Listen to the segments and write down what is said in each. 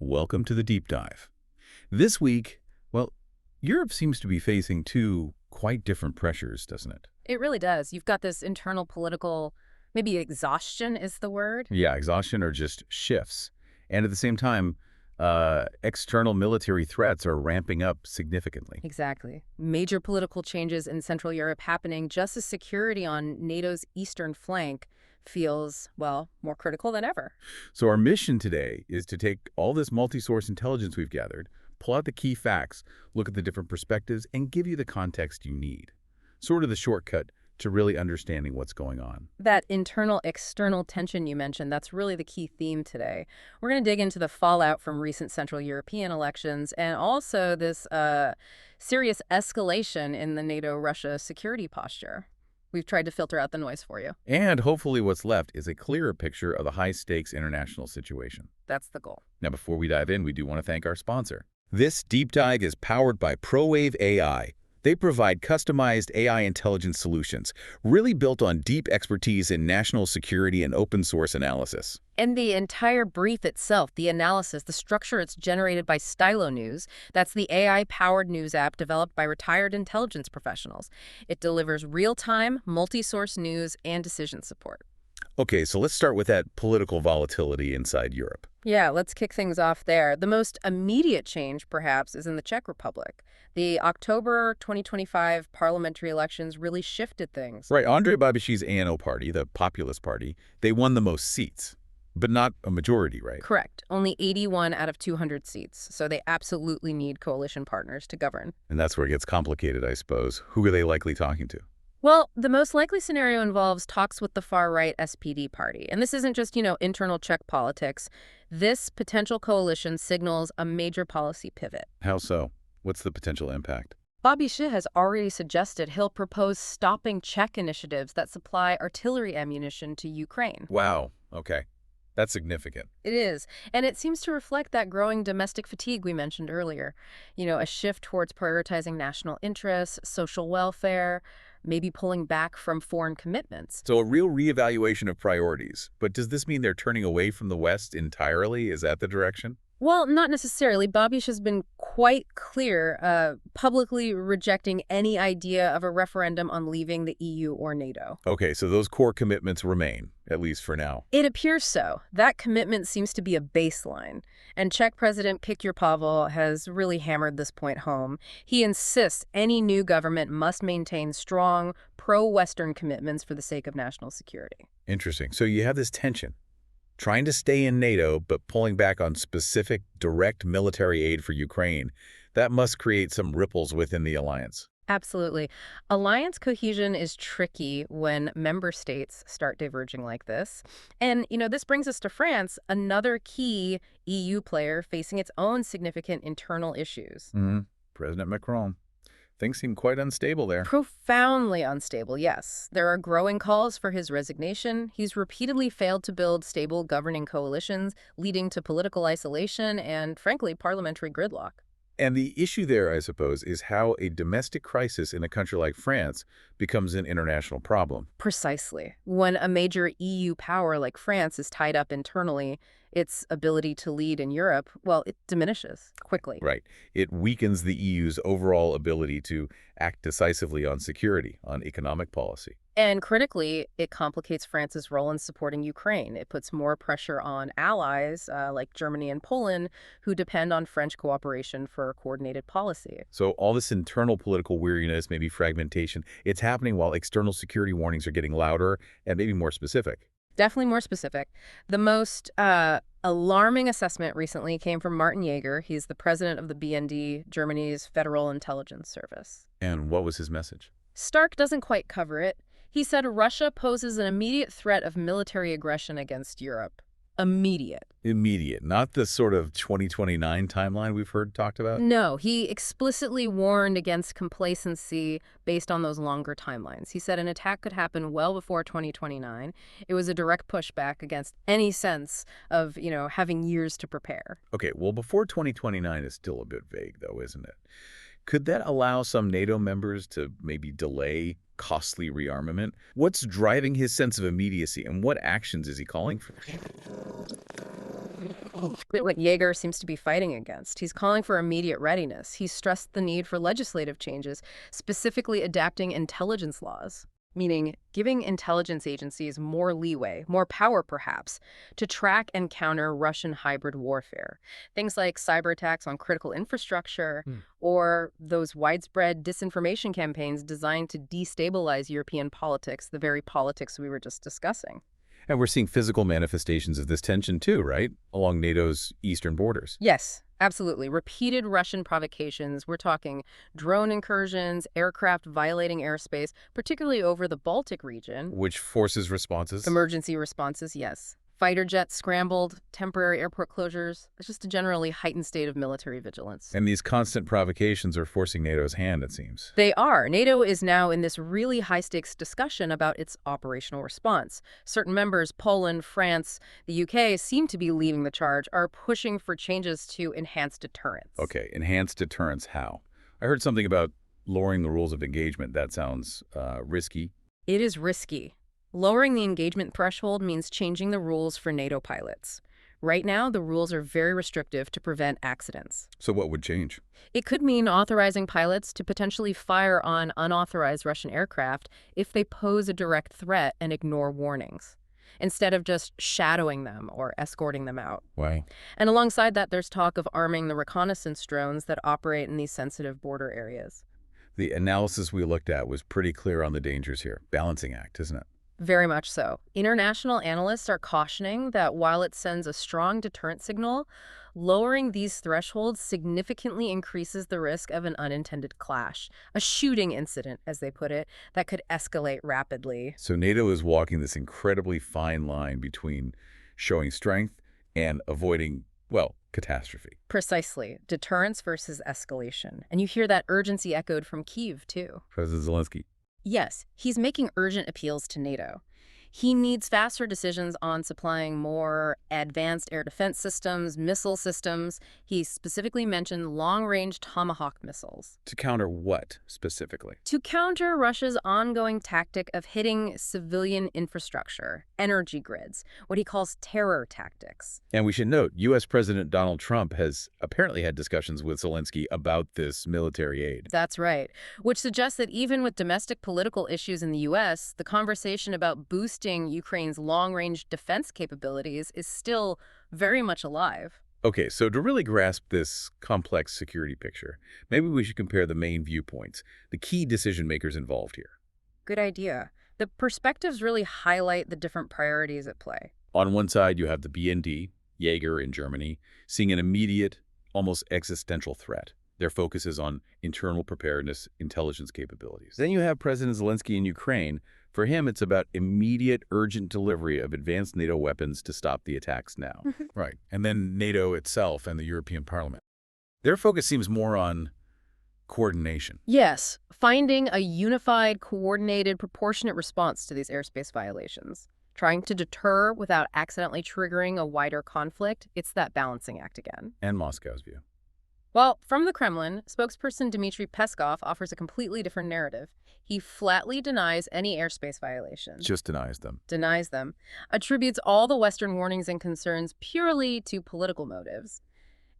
Welcome to the deep dive. This week, well, Europe seems to be facing two quite different pressures, doesn't it? It really does. You've got this internal political, maybe exhaustion is the word. Yeah, exhaustion or just shifts. And at the same time, external military threats are ramping up significantly. Exactly. Major political changes in Central Europe happening just as security on NATO's eastern flank feels, well, more critical than ever. So our mission today is to take all this multi-source intelligence we've gathered, pull out the key facts, look at the different perspectives, and give you the context you need. Sort of the shortcut to really understanding what's going on. That internal-external tension you mentioned, that's really the key theme today. We're going to dig into the fallout from recent Central European elections and also this serious escalation in the NATO-Russia security posture. We've tried to filter out the noise for you. And hopefully what's left is a clearer picture of the high-stakes international situation. That's the goal. Now, before we dive in, we do want to thank our sponsor. This deep dive is powered by ProWave AI. They provide customized AI intelligence solutions, really built on deep expertise in national security and open source analysis. And the entire brief itself, the analysis, the structure, it's generated by Stylo News. That's the AI-powered news app developed by retired intelligence professionals. It delivers real-time, multi-source news and decision support. Okay, so let's start with that political volatility inside Europe. Yeah, let's kick things off there. The most immediate change, perhaps, is in the Czech Republic. The October 2025 parliamentary elections really shifted things. Right, Andrej Babis's ANO party, the Populist Party, they won the most seats, but not a majority, right? Correct. Only 81 out of 200 seats, so they absolutely need coalition partners to govern. And that's where it gets complicated, I suppose. Who are they likely talking to? Well, the most likely scenario involves talks with the far-right SPD party. And this isn't just, internal Czech politics. This potential coalition signals a major policy pivot. How so? What's the potential impact? Babiš has already suggested he'll propose stopping Czech initiatives that supply artillery ammunition to Ukraine. Wow, okay. That's significant. It is. And it seems to reflect that growing domestic fatigue we mentioned earlier. A shift towards prioritizing national interests, social welfare, maybe pulling back from foreign commitments. So a real reevaluation of priorities. But does this mean they're turning away from the West entirely? Is that the direction? Well, not necessarily. Babiš has been quite clear, publicly rejecting any idea of a referendum on leaving the EU or NATO. Okay, so those core commitments remain, at least for now. It appears so. That commitment seems to be a baseline. And Czech President Petr Pavel has really hammered this point home. He insists any new government must maintain strong, pro-Western commitments for the sake of national security. Interesting. So you have this tension. Trying to stay in NATO, but pulling back on specific, direct military aid for Ukraine. That must create some ripples within the alliance. Absolutely. Alliance cohesion is tricky when member states start diverging like this. And, this brings us to France, another key EU player facing its own significant internal issues. President Macron. Things seem quite unstable there. Profoundly unstable, yes. There are growing calls for his resignation. He's repeatedly failed to build stable governing coalitions, leading to political isolation and, frankly, parliamentary gridlock. And the issue there, I suppose, is how a domestic crisis in a country like France becomes an international problem. Precisely. When a major EU power like France is tied up internally, its ability to lead in Europe, well, it diminishes quickly. Right. It weakens the EU's overall ability to act decisively on security, on economic policy. And critically, it complicates France's role in supporting Ukraine. It puts more pressure on allies like Germany and Poland, who depend on French cooperation for coordinated policy. So all this internal political weariness, maybe fragmentation, it's happening while external security warnings are getting louder and maybe more specific. Definitely more specific. The most alarming assessment recently came from Martin Jaeger. He's the president of the BND, Germany's Federal Intelligence Service. And what was his message? Stark doesn't quite cover it. He said Russia poses an immediate threat of military aggression against Europe. Immediate. Immediate, not the sort of 2029 timeline we've heard talked about? No, he explicitly warned against complacency based on those longer timelines. He said an attack could happen well before 2029. It was a direct pushback against any sense of, having years to prepare. Okay, well, before 2029 is still a bit vague, though, isn't it? Could that allow some NATO members to maybe delay costly rearmament? What's driving his sense of immediacy, and what actions is he calling for? What Yeager seems to be fighting against. He's calling for immediate readiness. He stressed the need for legislative changes, specifically adapting intelligence laws, meaning giving intelligence agencies more leeway, more power perhaps, to track and counter Russian hybrid warfare. Things like cyber attacks on critical infrastructure or those widespread disinformation campaigns designed to destabilize European politics, the very politics we were just discussing. And we're seeing physical manifestations of this tension too, right? Along NATO's eastern borders. Yes, absolutely. Repeated Russian provocations. We're talking drone incursions, aircraft violating airspace, particularly over the Baltic region. Which forces responses. Emergency responses, yes. Fighter jets scrambled, temporary airport closures. It's just a generally heightened state of military vigilance. And these constant provocations are forcing NATO's hand, it seems. They are. NATO is now in this really high-stakes discussion about its operational response. Certain members, Poland, France, the UK, seem to be leading the charge, are pushing for changes to enhance deterrence. Okay, enhanced deterrence how? I heard something about lowering the rules of engagement. That sounds risky. It is risky. Lowering the engagement threshold means changing the rules for NATO pilots. Right now, the rules are very restrictive to prevent accidents. So what would change? It could mean authorizing pilots to potentially fire on unauthorized Russian aircraft if they pose a direct threat and ignore warnings, instead of just shadowing them or escorting them out. Why? And alongside that, there's talk of arming the reconnaissance drones that operate in these sensitive border areas. The analysis we looked at was pretty clear on the dangers here. Balancing act, isn't it? Very much so. International analysts are cautioning that while it sends a strong deterrent signal, lowering these thresholds significantly increases the risk of an unintended clash, a shooting incident, as they put it, that could escalate rapidly. So NATO is walking this incredibly fine line between showing strength and avoiding, well, catastrophe. Precisely. Deterrence versus escalation. And you hear that urgency echoed from Kyiv, too. President Zelensky. Yes, he's making urgent appeals to NATO. He needs faster decisions on supplying more advanced air defense systems, missile systems. He specifically mentioned long-range Tomahawk missiles. To counter what, specifically? To counter Russia's ongoing tactic of hitting civilian infrastructure, energy grids, what he calls terror tactics. And we should note, U.S. President Donald Trump has apparently had discussions with Zelensky about this military aid. That's right, which suggests that even with domestic political issues in the U.S., the conversation about boosting Ukraine's long-range defense capabilities is still very much alive. Okay, so to really grasp this complex security picture, maybe we should compare the main viewpoints, the key decision makers involved here. Good idea. The perspectives really highlight the different priorities at play. On one side, you have the BND, Jaeger in Germany, seeing an immediate, almost existential threat. Their focus is on internal preparedness, intelligence capabilities. Then you have President Zelensky in Ukraine. For him, it's about immediate, urgent delivery of advanced NATO weapons to stop the attacks now. Right. And then NATO itself and the European Parliament. Their focus seems more on coordination. Yes, finding a unified, coordinated, proportionate response to these airspace violations. Trying to deter without accidentally triggering a wider conflict, it's that balancing act again. And Moscow's view. Well, from the Kremlin, spokesperson Dmitry Peskov offers a completely different narrative. He flatly denies any airspace violations. Just denies them. Denies them. Attributes all the Western warnings and concerns purely to political motives.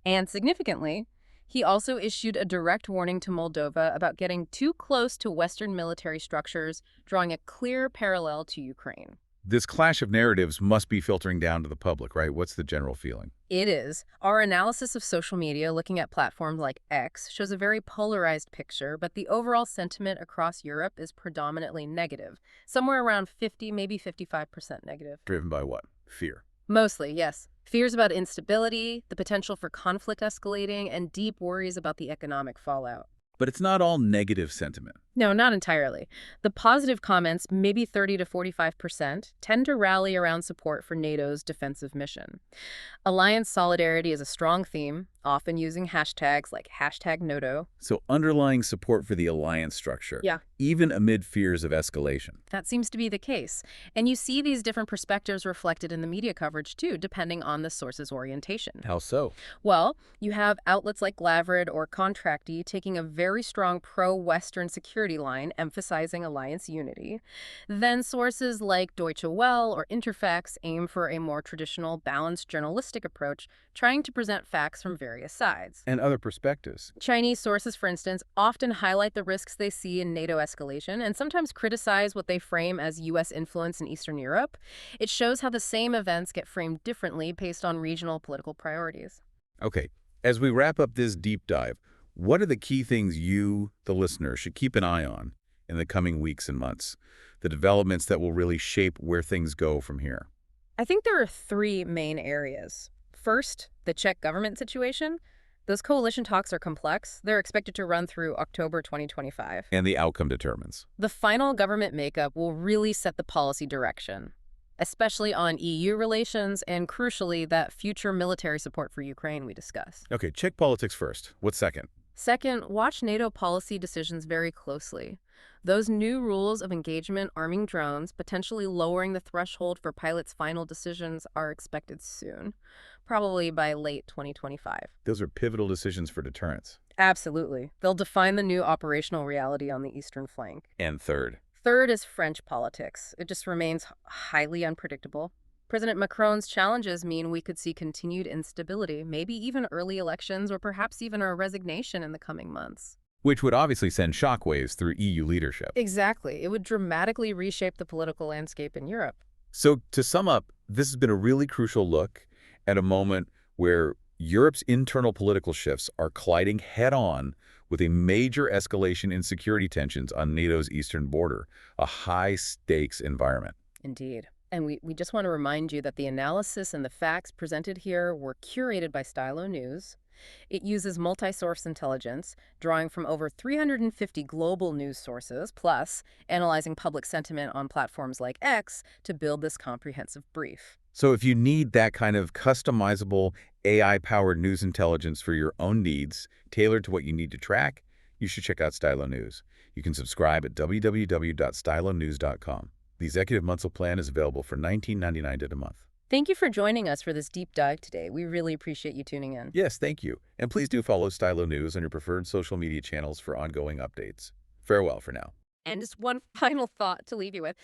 And significantly, he also issued a direct warning to Moldova about getting too close to Western military structures, drawing a clear parallel to Ukraine. This clash of narratives must be filtering down to the public, right? What's the general feeling? It is. Our analysis of social media, looking at platforms like X, shows a very polarized picture, but the overall sentiment across Europe is predominantly negative, somewhere around 50, maybe 55% negative. Driven by what? Fear. Mostly, yes. Fears about instability, the potential for conflict escalating, and deep worries about the economic fallout. But it's not all negative sentiment. No, not entirely. The positive comments, maybe 30 to 45%, tend to rally around support for NATO's defensive mission. Alliance solidarity is a strong theme, often using hashtags like #NATO. So underlying support for the alliance structure, Yeah. even amid fears of escalation. That seems to be the case. And you see these different perspectives reflected in the media coverage, too, depending on the source's orientation. How so? Well, you have outlets like Glavrid or Contracty taking a very strong pro-Western security line, emphasizing alliance unity. Then sources like Deutsche Welle or Interfax aim for a more traditional, balanced journalistic approach, trying to present facts from various sides. And other perspectives. Chinese sources, for instance, often highlight the risks they see in NATO escalation and sometimes criticize what they frame as U.S. influence in Eastern Europe. It shows how the same events get framed differently based on regional political priorities. Okay, as we wrap up this deep dive, what are the key things you, the listener, should keep an eye on in the coming weeks and months? The developments that will really shape where things go from here. I think there are three main areas. First, the Czech government situation. Those coalition talks are complex. They're expected to run through October 2025. And the outcome determines. The final government makeup will really set the policy direction, especially on EU relations and, crucially, that future military support for Ukraine we discussed. Okay, Czech politics first. What's second? Second, watch NATO policy decisions very closely. Those new rules of engagement arming drones, potentially lowering the threshold for pilots' final decisions, are expected soon, probably by late 2025. Those are pivotal decisions for deterrence. Absolutely. They'll define the new operational reality on the eastern flank. And third. Third is French politics. It just remains highly unpredictable. President Macron's challenges mean we could see continued instability, maybe even early elections, or perhaps even a resignation in the coming months. Which would obviously send shockwaves through EU leadership. Exactly. It would dramatically reshape the political landscape in Europe. So to sum up, this has been a really crucial look at a moment where Europe's internal political shifts are colliding head-on with a major escalation in security tensions on NATO's eastern border, a high-stakes environment. Indeed. And we just want to remind you that the analysis and the facts presented here were curated by Stylo News. It uses multi-source intelligence, drawing from over 350 global news sources, plus analyzing public sentiment on platforms like X to build this comprehensive brief. So if you need that kind of customizable AI-powered news intelligence for your own needs, tailored to what you need to track, you should check out Stylo News. You can subscribe at www.stylonews.com. The Executive Monthly Plan is available for $19.99 a month. Thank you for joining us for this deep dive today. We really appreciate you tuning in. Yes, thank you. And please do follow Stylo News on your preferred social media channels for ongoing updates. Farewell for now. And just one final thought to leave you with.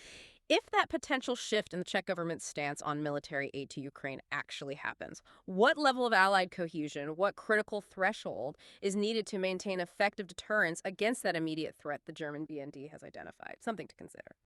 If that potential shift in the Czech government's stance on military aid to Ukraine actually happens, what level of allied cohesion, what critical threshold is needed to maintain effective deterrence against that immediate threat the German BND has identified? Something to consider.